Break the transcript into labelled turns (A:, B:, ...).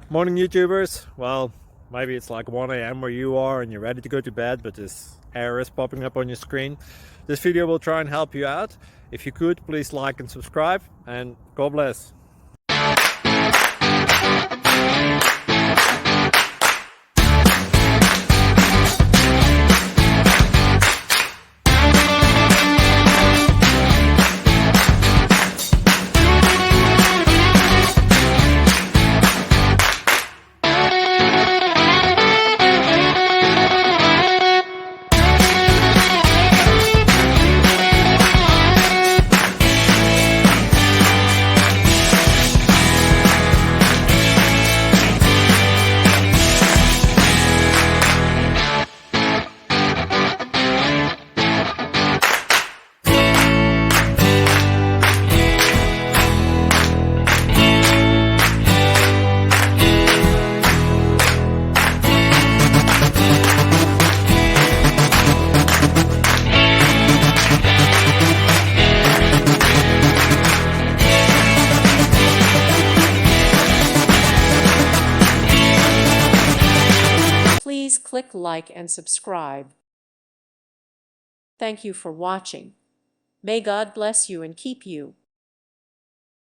A: Morning, YouTubers. Well, maybe it's like 1 a.m. where you are and you're ready to go to bed, but this error is popping up on your screen. This video will try and help you out. If you could, please like and subscribe, and God bless.
B: Please click like and subscribe. Thank you for watching. May God bless you and keep you.